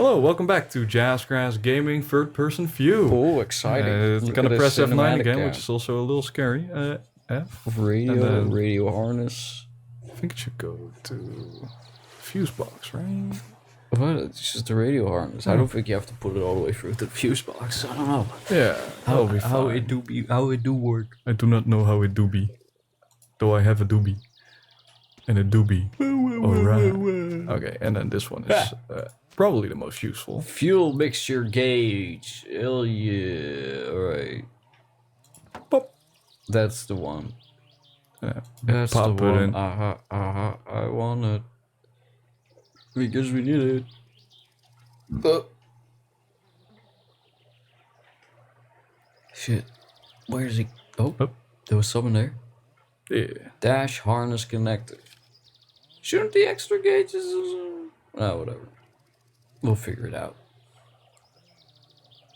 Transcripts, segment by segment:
Hello, welcome back to Jazzgrass Gaming Third Person View. Oh, exciting. It's gonna press F9 again, which is also a little scary. F. Radio harness. I think it should go to fuse box, right? What? It's just the radio harness. I don't think you have to put it all the way through to the fuse box. I don't know. Yeah, How it do work. I do not know how it do be. Though I have a doobie. And a doobie. Alright. Okay, and then this one is probably the most useful. Fuel mixture gauge. Hell yeah. Alright. Pop. That's the one. Yeah. That's Pop the it one. in. I want it. Because we need it. Shit. Where is he? Oh, there was someone there. Yeah. Dash harness connector. Shouldn't the extra gauges? Whatever. We'll figure it out.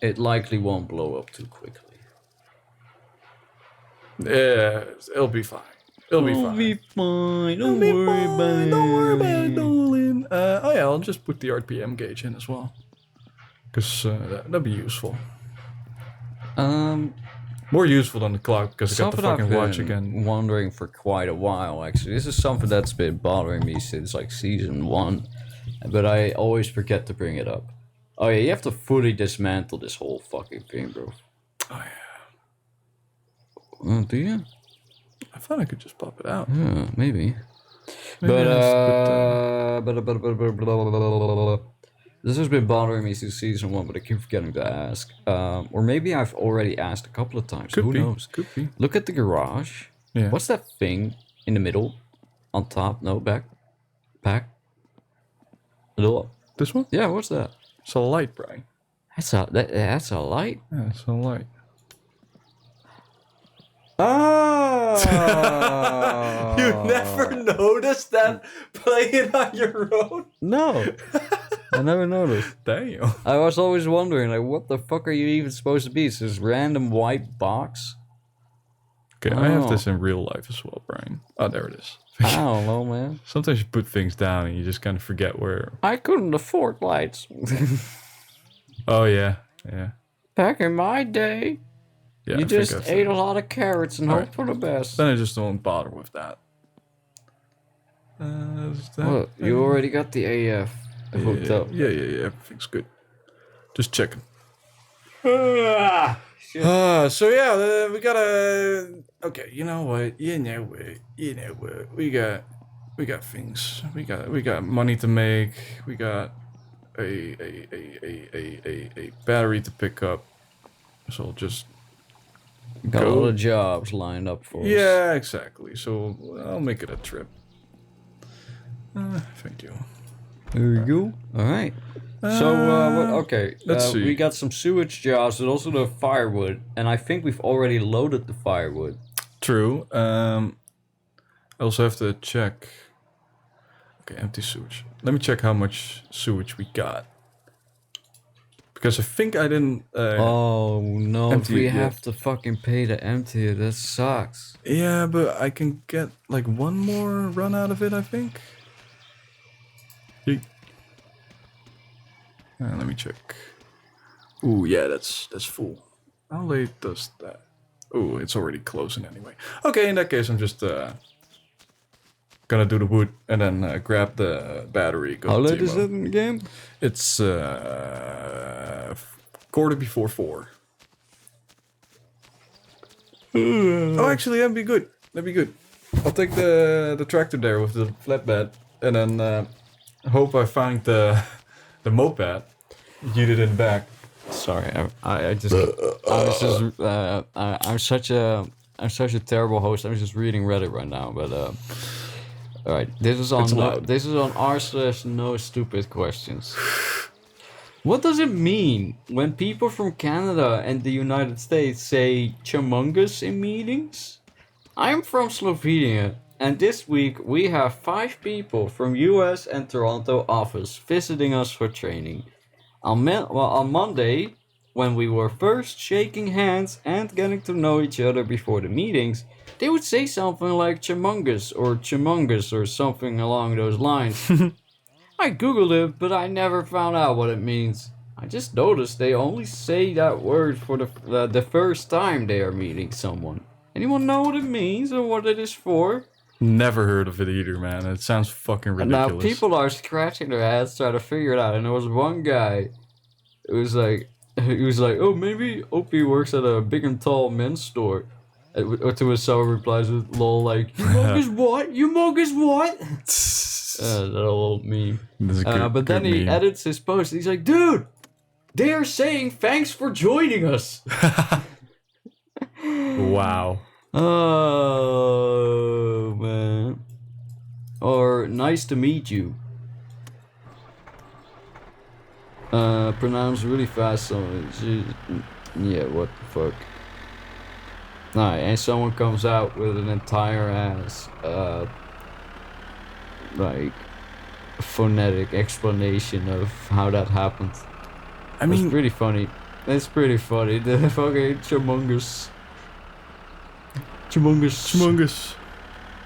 It likely won't blow up too quickly. Yeah, it'll be fine. It'll be fine. Don't worry about it. Don't worry about it, darling. Oh yeah, I'll just put the RPM gauge in as well. Because that'd be useful. More useful than the clock, because I got the fucking watch again. Wondering for quite a while, actually. This is something that's been bothering me since like season 1. But I always forget to bring it up. Oh yeah, you have to fully dismantle this whole fucking thing, bro. Oh yeah. Do you? I thought I could just pop it out. Yeah, maybe. Maybe This has been bothering me since season 1, but I keep forgetting to ask. Or maybe I've already asked a couple of times. Who knows? Could be. Look at the garage. Yeah. What's that thing in the middle? On top? No, back. Middle. This one? Yeah, what's that? It's a light, Brian. That's a light. Yeah, it's a light. Oh! You never noticed that playing on your own? No. I never noticed. Damn. I was always wondering, like, what the fuck are you even supposed to be? It's this random white box? Okay, I have this in real life as well, Brian. Oh, there it is. I don't know, man. Sometimes you put things down and you just kind of forget where... I couldn't afford lights. Oh, yeah. Yeah. Back in my day, Yeah, you just ate a lot of carrots and hoped for the best. Then I just don't bother with that. What? You already got the AF hooked up. Yeah. Everything's good. Just checking. So yeah, we gotta. Okay, you know what? We got things. We got money to make. We got a battery to pick up. So I'll just got a lot of jobs lined up for us. Yeah, exactly. So I'll make it a trip. Thank you. There you go. All right. So, let's see. We got some sewage jobs and also the firewood. And I think we've already loaded the firewood. True. I also have to check. Okay, empty sewage. Let me check how much sewage we got. Because I think I didn't... oh, no. We have to fucking pay to empty it. That sucks. Yeah, but I can get like one more run out of it, I think. Let me check. Ooh, yeah, that's full. How late does that? Ooh, it's already closing anyway. Okay, in that case, I'm just gonna do the wood and then grab the battery. How late is it in the game? It's 4:45. Oh, actually, that'd be good. I'll take the tractor there with the flatbed and then hope I find the moped. You did it back. Sorry, I'm such a terrible host. I'm just reading Reddit right now, but all right. This is on r/no stupid questions. What does it mean when people from Canada and the United States say "chumungus" in meetings? I'm from Slovenia, and this week we have 5 people from US and Toronto office visiting us for training. On Monday, when we were first shaking hands and getting to know each other before the meetings, they would say something like "chumungus" or "chumungus" or something along those lines. I googled it, but I never found out what it means. I just noticed they only say that word for the first time they are meeting someone. Anyone know what it means or what it is for? Never heard of it either, man. It sounds fucking ridiculous. Now people are scratching their heads trying to figure it out, and there was one guy who was like, oh, maybe Opie works at a big and tall men's store. To which someone replies with lol, like, you mug what? You mug what? That little meme. But then he edits his post. He's like, dude, they are saying thanks for joining us. Wow. Oh, man. Or nice to meet you. Pronounce really fast. So yeah, what the fuck. Alright, and someone comes out with an entire ass, like, phonetic explanation of how that happened. I mean, it's pretty funny. It's pretty funny. The fucking Chamungus.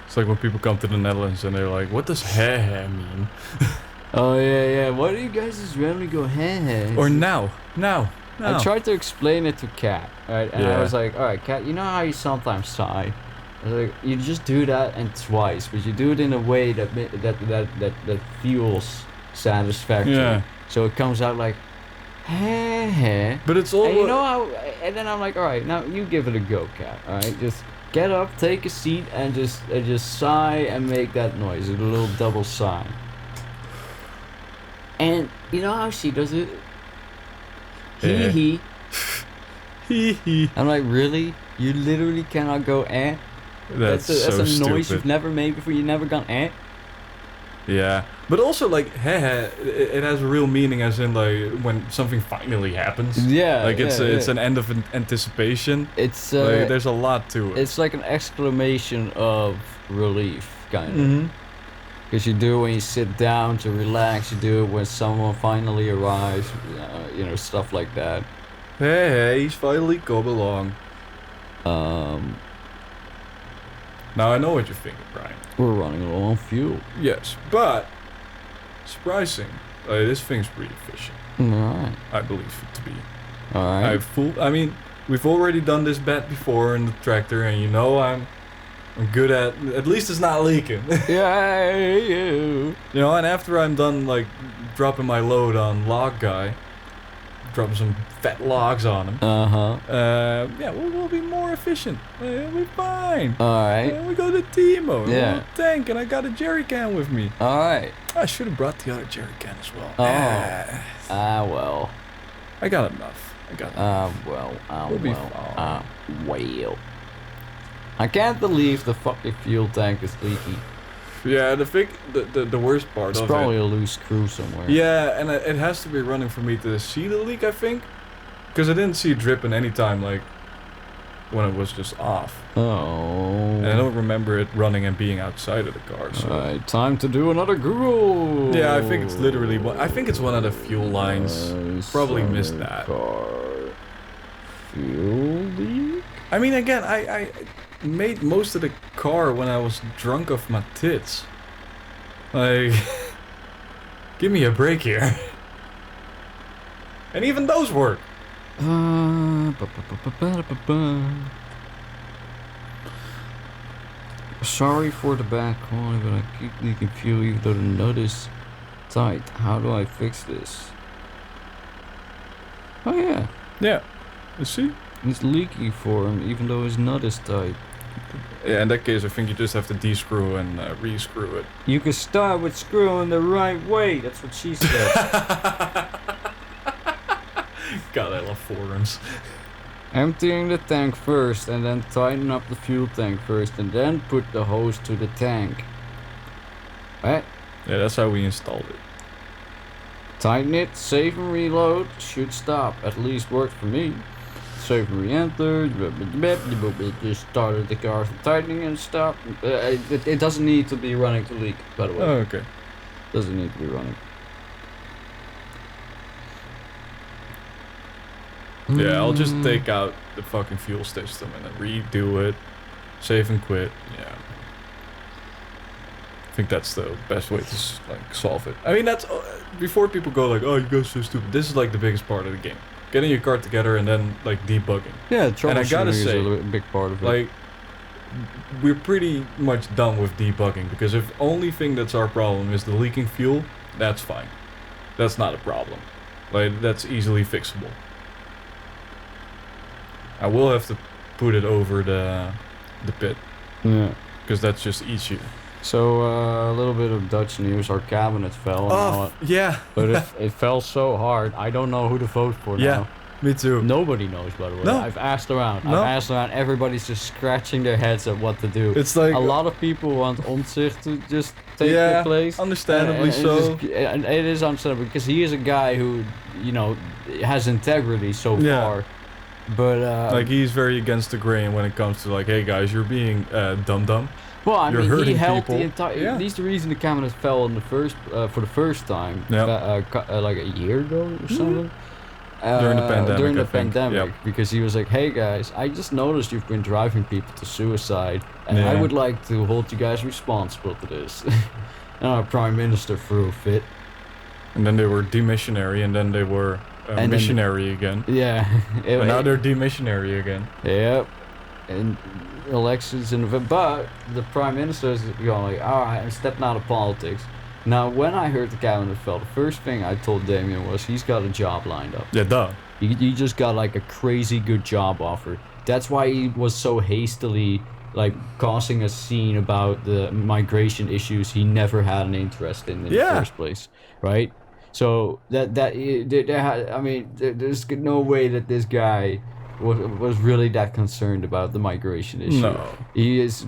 It's like when people come to the Netherlands and they're like, what does heh mean? Oh yeah. Why do you guys just randomly go heh? Or now. I tried to explain it to Kat, right? And I was like, alright, Kat, you know how you sometimes sigh? I was like, you just do that and twice, but you do it in a way that feels satisfactory. Yeah. So it comes out like, heh. But it's all. And you know how? And then I'm like, alright, now you give it a go, Kat. Alright, just get up, take a seat, and just sigh and make that noise, a little double sigh. And you know how she does it? Hee hee. I'm like, really? You literally cannot go eh? That's a noise stupid. you've never made before. You've never gone eh? Yeah, but also like heh, it has a real meaning, as in like when something finally happens. Yeah, like it's an end of anticipation. It's like, there's a lot to it. It's like an exclamation of relief, kind of. Because you do it when you sit down to relax. You do it when someone finally arrives. You know, stuff like that. Hey, he's finally come along. Now I know what you're thinking, Brian. We're running low on fuel. Yes, but surprising. This thing's pretty efficient. Alright. I believe it to be. Alright. I mean, we've already done this bet before in the tractor, and you know I'm good at least it's not leaking. Yeah. You know, and after I'm done like dropping my load on Log Guy, dropping some fat logs on him. Yeah, we'll be more efficient. We'll be fine. Alright. We go to Timo. Yeah. Tank, and I got a jerry can with me. Alright. I should have brought the other jerry can as well. Well. I got enough. We'll be fine. Well. I can't believe the fucking fuel tank is leaky. Yeah, the worst part of it. It's probably a loose screw somewhere. Yeah, and it has to be running for me to see the leak, I think. Because I didn't see it dripping any time, like, when it was just off. Oh. And I don't remember it running and being outside of the car, so... Alright, time to do another Google! Yeah, I think it's literally I think it's one of the fuel lines. Probably missed that. Car. Fuel leak? I mean, again, I made most of the car when I was drunk off my tits. Like, give me a break here. And even those work. Sorry for the bad quality, but I keep leaking fuel even though the nut is tight. How do I fix this? Oh yeah. Yeah. You see? It's leaky for him even though his nut is tight. Yeah, in that case, I think you just have to descrew and re-screw it. You can start with screwing the right way. That's what she said. God, I love forums. Emptying the tank first and then tighten up the fuel tank first and then put the hose to the tank. Right? Yeah, that's how we installed it. Tighten it, save and reload. Should stop. At least worked for me. Save and re-enter. Just started the car tightening and stop. It doesn't need to be running to leak, by the way. Oh, okay. Doesn't need to be running. Yeah, I'll just take out the fucking fuel system and then redo it. Save and quit. Yeah. think that's the best way to like solve it. I mean, that's before people go like, "Oh, you guys are so stupid." This is like the biggest part of the game: getting your car together and then like debugging. Yeah, and I gotta say, is a big part of it. like, we're pretty much done with debugging because if only thing that's our problem is the leaking fuel, that's fine. That's not a problem. Like, that's easily fixable. I will have to put it over the pit. Yeah. Because that's just easier. So, a little bit of Dutch news. Our cabinet fell. Oh, yeah. But it fell so hard, I don't know who to vote for now. Me too. Nobody knows, by the way. No. I've asked around. No. Everybody's just scratching their heads at what to do. It's like a lot of people want Omtzigt to just take the place. Understandably so. It is understandable because he is a guy who, you know, has integrity so far. But like he's very against the grain when it comes to like, hey guys, you're being dumb. Well, I You're mean, hurting he held people. the entire. At least the reason the cabinet fell in the first for the first time, like a year ago or something. During the pandemic, Yep. Because he was like, "Hey guys, I just noticed you've been driving people to suicide, and I would like to hold you guys responsible to this." And our prime minister threw a fit. And then they were demissionary, and then they were missionary again. Yeah. And now they're demissionary again. Yep. And elections in November, but the prime minister is going like, "All right, I'm stepping out of politics." Now, when I heard the cabinet fell, the first thing I told Damien was he's got a job lined up. Yeah, duh. He just got like a crazy good job offer. That's why he was so hastily like causing a scene about the migration issues he never had an interest in the first place, right? So there's no way that this guy was really that concerned about the migration issue. No. He is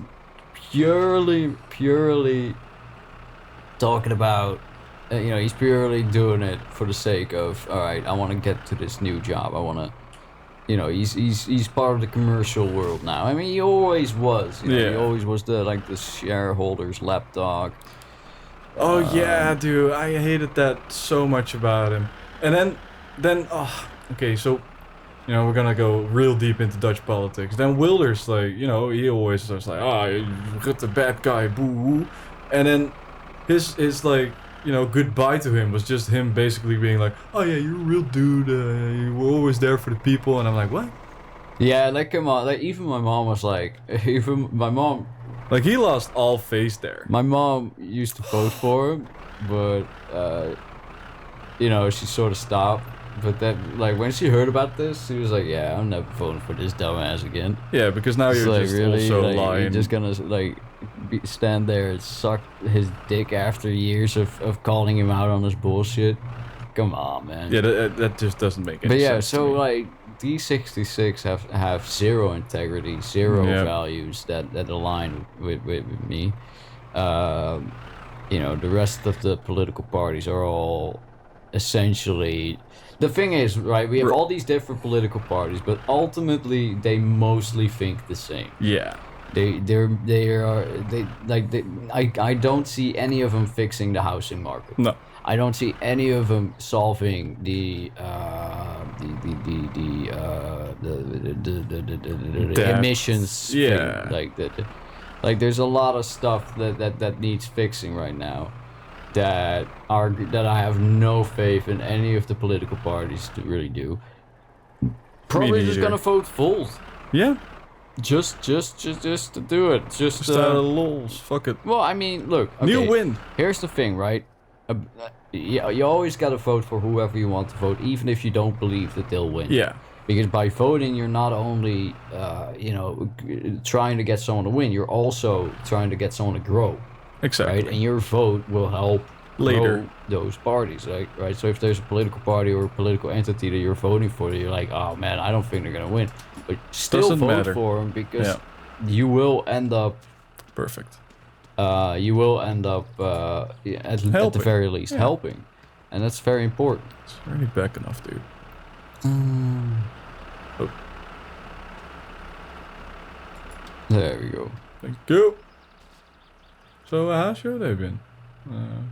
purely talking about, he's purely doing it for the sake of, all right, I want to get to this new job. I want to, he's part of the commercial world now. I mean, he always was. He always was the shareholders' lapdog. Oh yeah, dude, I hated that so much about him. And then okay, so we're gonna go real deep into Dutch politics. Then Wilders, like, he always was like, you're the bad guy, boo. And then his like, goodbye to him was just him basically being like, oh yeah, you're a real dude, you were always there for the people. And I'm like, what? Yeah, like, come on, like, even my mom was like, like, he lost all face there. My mom used to vote for him, but she sort of stopped. But then, like, when she heard about this, she was like, yeah, I'm never voting for this dumbass again. Yeah, because now you're like, just really, also like, lying. You're just gonna, like, stand there and suck his dick after years of calling him out on his bullshit. Come on, man. Yeah, that just doesn't make any sense. But yeah, so, like, D66 have zero integrity, zero values that align with me. The rest of the political parties are all essentially... The thing is, right, we have all these different political parties, but ultimately they mostly think the same. Yeah. I don't see any of them fixing the housing market. No. I don't see any of them solving the emissions thing. Like there's a lot of stuff that needs fixing right now that I have no faith in any of the political parties to really do. Probably just gonna vote Volt. Yeah. Just to do it. Just lols. Fuck it. Well, I mean, look. Okay, New win. Here's the thing, right? You always gotta vote for whoever you want to vote, even if you don't believe that they'll win. Yeah. Because by voting, you're not only, trying to get someone to win, you're also trying to get someone to grow. Exactly. Right? And your vote will help later grow those parties, right? So if there's a political party or a political entity that you're voting for, you're like, oh man, I don't think they're gonna win, but still vote for them because you will end up perfect. You will end up at the very least helping, and that's very important. It's already back enough, dude. Oh. There we go. Thank you. So how's your day been?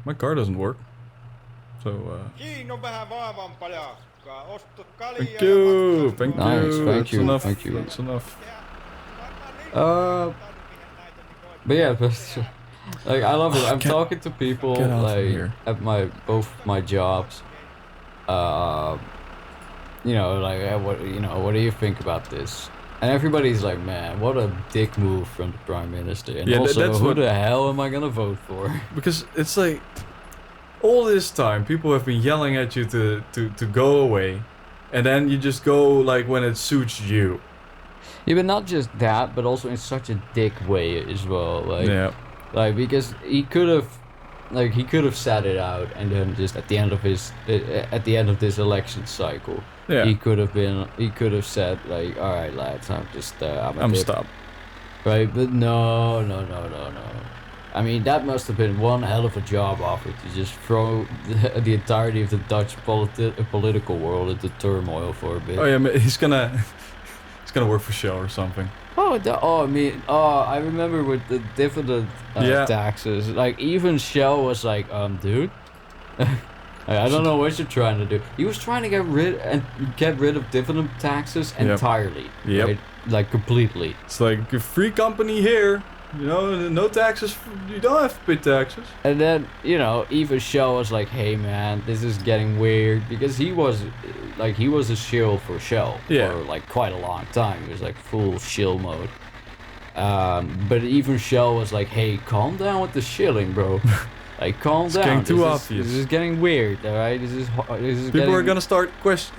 My car doesn't work. So thank you. Thank you. Thank you. Enough. Thank you. That's enough. But yeah, Like I love it. I'm Get- talking to people get out from like here. at both my jobs. You know, like what do you think about this? And everybody's like, man, what a dick move from the prime minister. And Yeah, also, that's who what- the hell am I gonna vote for? Because it's like all this time people have been yelling at you to go away, and then you just go like when it suits you. Yeah, but not just that, but also in such a dick way as well. Yeah. Like because he could have sat it out, and then just at the end of this election cycle, Yeah. he could have said like, all right, lads, I'm dip, stopped. right? But no. I mean, that must have been one hell of a job offer to just throw the entirety of the Dutch political world into turmoil for a bit. Oh yeah, he's gonna work for Shell or something. I remember with the dividend taxes, like even Shell was like, dude, I don't know what you're trying to do. He was trying to get rid of dividend taxes entirely, Yep. right? Like completely. It's like a free company here. You know, no taxes. You don't have to pay taxes. And then, you know, even Shell was like, hey man, this is getting weird, because he was a shill for Shell Yeah. for like quite a long time. He was like full shill mode. But even Shell was like, hey, calm down with the shilling, bro. Like, calm down. Getting too This obvious. This is getting weird, alright? This is People are gonna start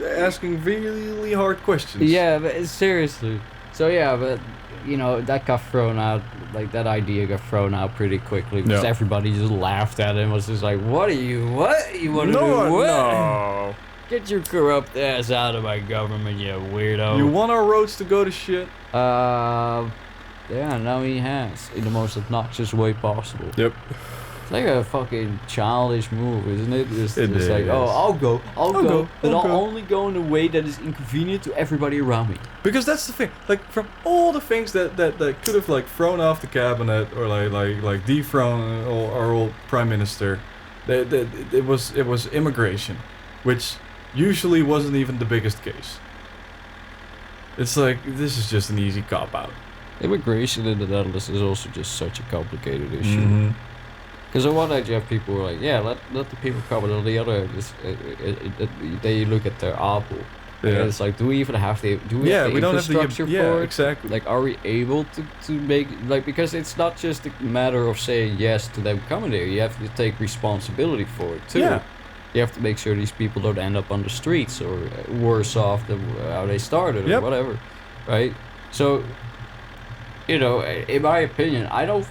asking really hard questions. Yeah, but seriously. So yeah, but you know, that got thrown out, like that idea got thrown out pretty quickly, because Yeah. everybody just laughed at him, was just like, what you wanna do what? No. Get your corrupt ass out of my government, you weirdo. You want our roads to go to shit? Yeah, now he has, in the most obnoxious way possible. Yep. It's like a fucking childish move, isn't it? It It's like, is. oh, I'll go, but I'll I'll go. only go in a way that is inconvenient to everybody around me. Because that's the thing. Like from all the things that could have like thrown off the cabinet or like dethroned our old prime minister, it was immigration, which usually wasn't even the biggest case. It's like this is just an easy cop out. Immigration in the Netherlands is also just such a complicated issue. Mm-hmm. Because on one hand you have people who are like, yeah, let the people come, and on the other hand, they look at their apple. Yeah. And it's like, do we even have the we don't have the infrastructure for it? exactly. Like, are we able to make, like, because it's not just a matter of saying yes to them coming there. You have to take responsibility for it too. Yeah. You have to make sure these people don't end up on the streets or worse off than how they started or Yep. whatever, right? So, you know, in my opinion, I don't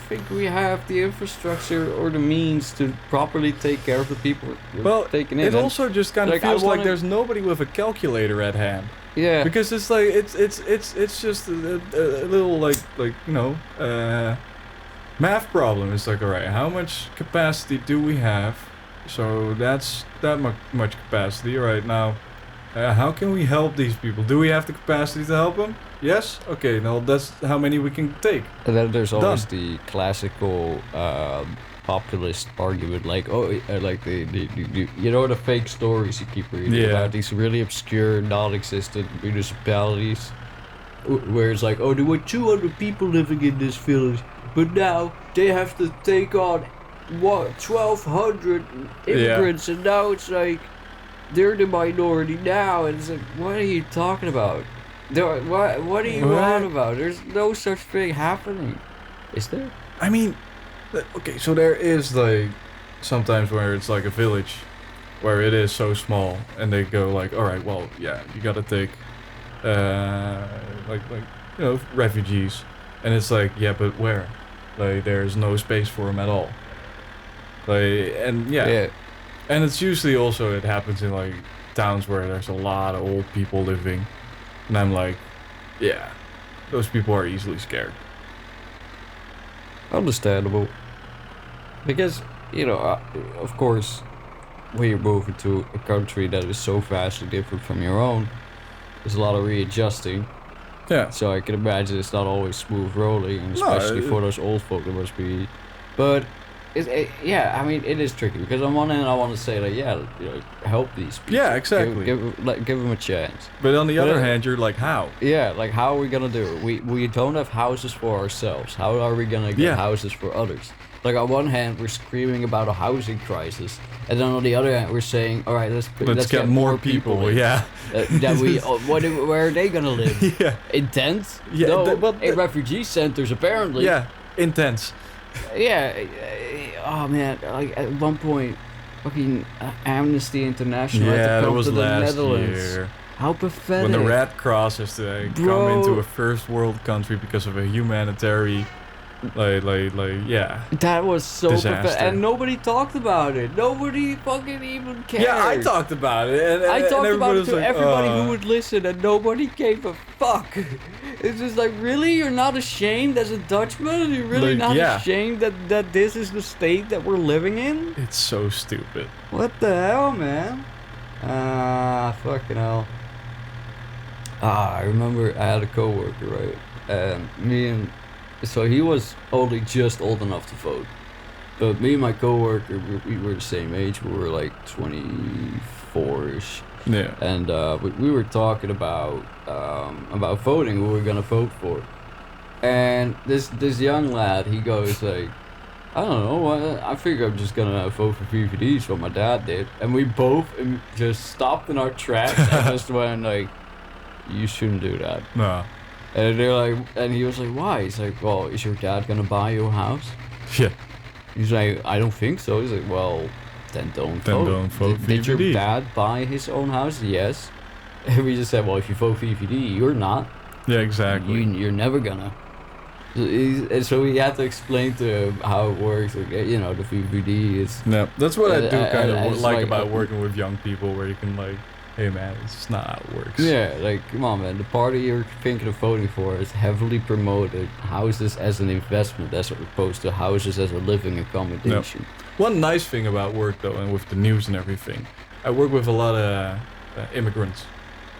think we have the infrastructure or the means to properly take care of the people we're Well, taking in. it And, also just kind of like, I feels like wanna- there's nobody with a calculator at hand. yeah, Because it's like it's just a little like you know math problem. It's like, all right, how much capacity do we have? So that's that much capacity right now. How can we help these people? Do we have the capacity to help them? Yes. Okay. Now that's how many we can take. and then there's always the classical populist argument, like, like the you know, the fake stories you keep reading Yeah. about these really obscure, non-existent municipalities, where it's like, oh, there were 200 people living in this village, but now they have to take on 1,200 immigrants, and now it's like they're the minority now, and it's like, what are you talking about? What are you on about? There's no such thing happening, is there? I mean, okay. So there is like sometimes where it's like a village where it is so small, and they go like, all right, well, yeah, you gotta take like you know, refugees, and it's like, yeah, but where? Like there's no space for them at all. Like, and yeah. And it's usually also, it happens in like towns where there's a lot of old people living, and I'm like, yeah, those people are easily scared. Understandable. Because, you know, of course, when you're moving to a country that is so vastly different from your own, there's a lot of readjusting. Yeah. So I can imagine it's not always smooth rolling, and especially for those old folk, it must be. But, yeah, I mean, it is tricky, because on one hand I want to say, like, yeah, you know, help these people. Yeah, exactly. Give them a chance. But on the other hand, you're like, how? Yeah, like, how are we gonna do it? We don't have houses for ourselves. How are we gonna get houses for others? Like on one hand, we're screaming about a housing crisis, and then on the other hand, we're saying, all right, let's get more people in. Yeah. That we, where are they gonna live? Yeah. In tents? Yeah, No, in refugee centers apparently. Yeah, intense. Yeah. Oh man, like at one point, fucking Amnesty International had Yeah, to that come was to the last Netherlands. year. How pathetic. When the Red Cross has to come Bro. into a first world country because of a humanitarian, yeah. That was so Disaster. pathetic, and nobody talked about it. Nobody fucking even cared. Yeah, I talked about it. And I talked about it to like, everybody who would listen, and nobody gave a fuck. It's just like, really? You're not ashamed as a Dutchman? You're really Like, not yeah. ashamed that this is the state that we're living in? It's so stupid. What the hell, man? Fucking hell. I remember I had a coworker, right? So he was only just old enough to vote. But me and my coworker, we were the same age. We were like 24-ish. Yeah. And we were talking about voting, who we're gonna vote for. And this young lad, he goes like, I don't know, I figure I'm just gonna vote for VVD, so what my dad did. And we both just stopped in our tracks and just went like, you shouldn't do that. No. And they're like, and he was like, why? He's like, well, is your dad gonna buy you a house? Yeah. He's like, I don't think so. He's like, well, then don't vote. Don't vote Did your VVD. dad buy his own house? Yes. And we just said, well, if you vote VVD, you're not. Yeah, exactly. You're never gonna. And so we had to explain to him how it works. Like, you know, the VVD is. No, that's what I do kind of it's like about working with young people, where you can like, hey man, it's just not how it works. Yeah, like, come on, man. The party you're thinking of voting for is heavily promoted houses as an investment as opposed to houses as a living accommodation. One nice thing about work though, and with the news and everything, I work with a lot of immigrants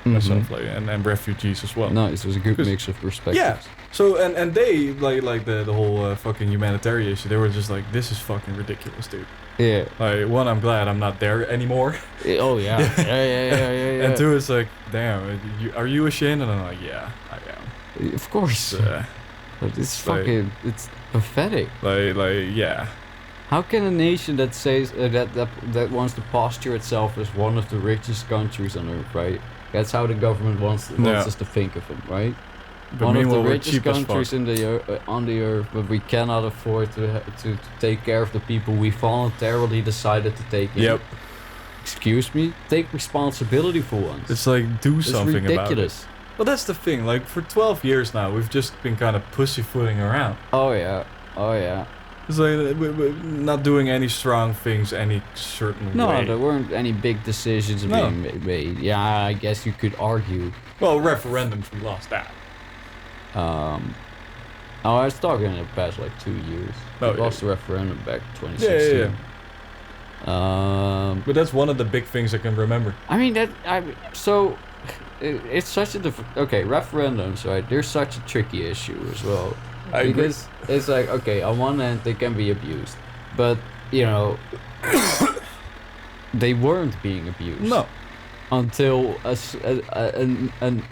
myself, like, and refugees as well. Nice, it was a good 'Cause- mix of perspectives. Yeah. So and they like the whole fucking humanitarian issue. They were just like, this is fucking ridiculous, dude. Yeah. Like, one, I'm glad I'm not there anymore. Oh yeah. Yeah. And two, it's like, damn, are you ashamed? And I'm like, yeah, I am. Of course. But it's like- fucking, it's pathetic. Like, yeah. How can a nation that says that wants to posture itself as one of the richest countries on earth, right? That's how the government wants us to think of them, right? But One of the meanwhile, we're richest cheap as fuck. countries on the earth, but we cannot afford to take care of the people we voluntarily decided to take in. Yep. Excuse me? Take responsibility for once. It's like, do It's something about it. ridiculous. Well, that's the thing. Like, for 12 years now, we've just been kind of pussyfooting around. Oh yeah. It's like, we're not doing any strong things any certain No, way. there weren't any big decisions being made. Yeah, I guess you could argue. Well, referendums, we lost that. I was talking in the past like 2 years. Oh, We yeah. lost the referendum back in 2016. Yeah. But that's one of the big things I can remember. I mean it's such a okay, referendums, right? They're such a tricky issue as well. I agree. Because it's like, okay, on one hand they can be abused, but you know they weren't being abused. No. Until a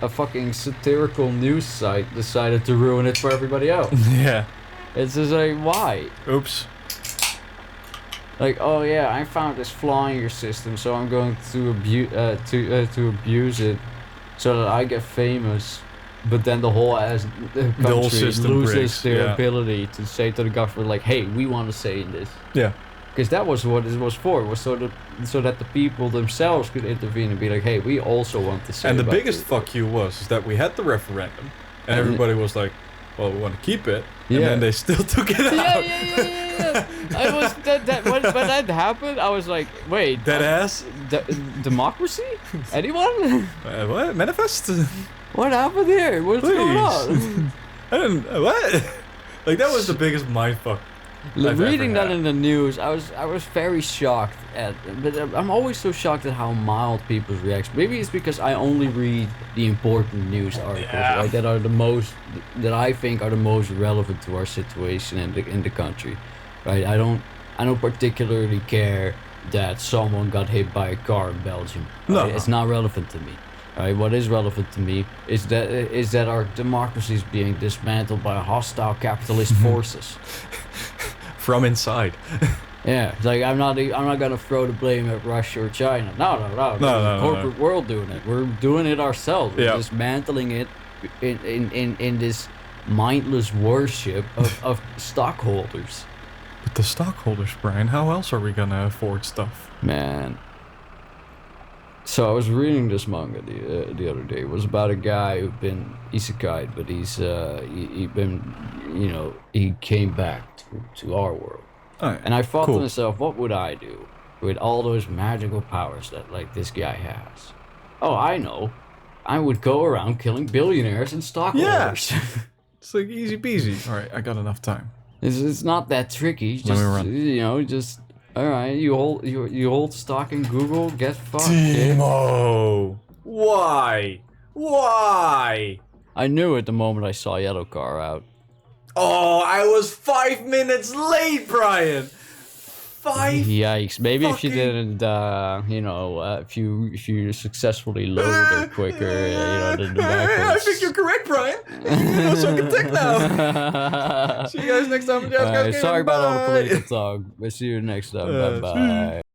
fucking satirical news site decided to ruin it for everybody else. Yeah. It's just like, why? Oops. Like, oh yeah, I found this flaw in your system, so I'm going to abuse it, so that I get famous. But then the whole country system loses breaks, their yeah. ability to say to the government, like, hey, we want to say in this. Yeah. Because that was what it was for. It was so that the people themselves could intervene and be like, hey, we also want to say. And the about biggest this. fuck you was that we had the referendum, and everybody was like, well, we want to keep it. And Yeah. then they still took it out. Yeah. I was when that happened, I was like, wait, Dead ass? democracy? Anyone? What? Manifest? What happened here? What's going on? I didn't. What? Like, that was the biggest mindfuck. I've Reading ever that had. in the news, I was very shocked at. But I'm always so shocked at how mild people's reaction. Maybe it's because I only read the important news articles, Yeah. right? That I think are the most relevant to our situation in the country, right? I don't particularly care that someone got hit by a car in Belgium. No. Right? It's not relevant to me. Right, what is relevant to me is that our democracy is being dismantled by hostile capitalist forces. from inside. Yeah, it's like I'm not gonna throw the blame at Russia or China. No. The corporate world doing it. We're doing it ourselves. We're dismantling it in this mindless worship of stockholders. But the stockholders, Brian, how else are we gonna afford stuff? Man. So I was reading this manga the other day. It was about a guy who'd been isekai, but he came back to our world. Oh, yeah. And I thought to myself, what would I do with all those magical powers that like this guy has? Oh, I know. I would go around killing billionaires and stockholders. Yeah. It's like easy peasy. All right, I got enough time. It's not that tricky. Just, Let me run. Just all right. You hold stock in Google. Get fucked. Timo, why? Why? I knew it the moment I saw Yellow Car out. Oh, I was 5 minutes late, Brian. 5. Yikes! Maybe if you didn't, if you successfully loaded it quicker, the backwards. I think you're correct, Brian. You know some tech now. See you guys next time. Sorry about all the political talk. We'll see you next time. Bye bye.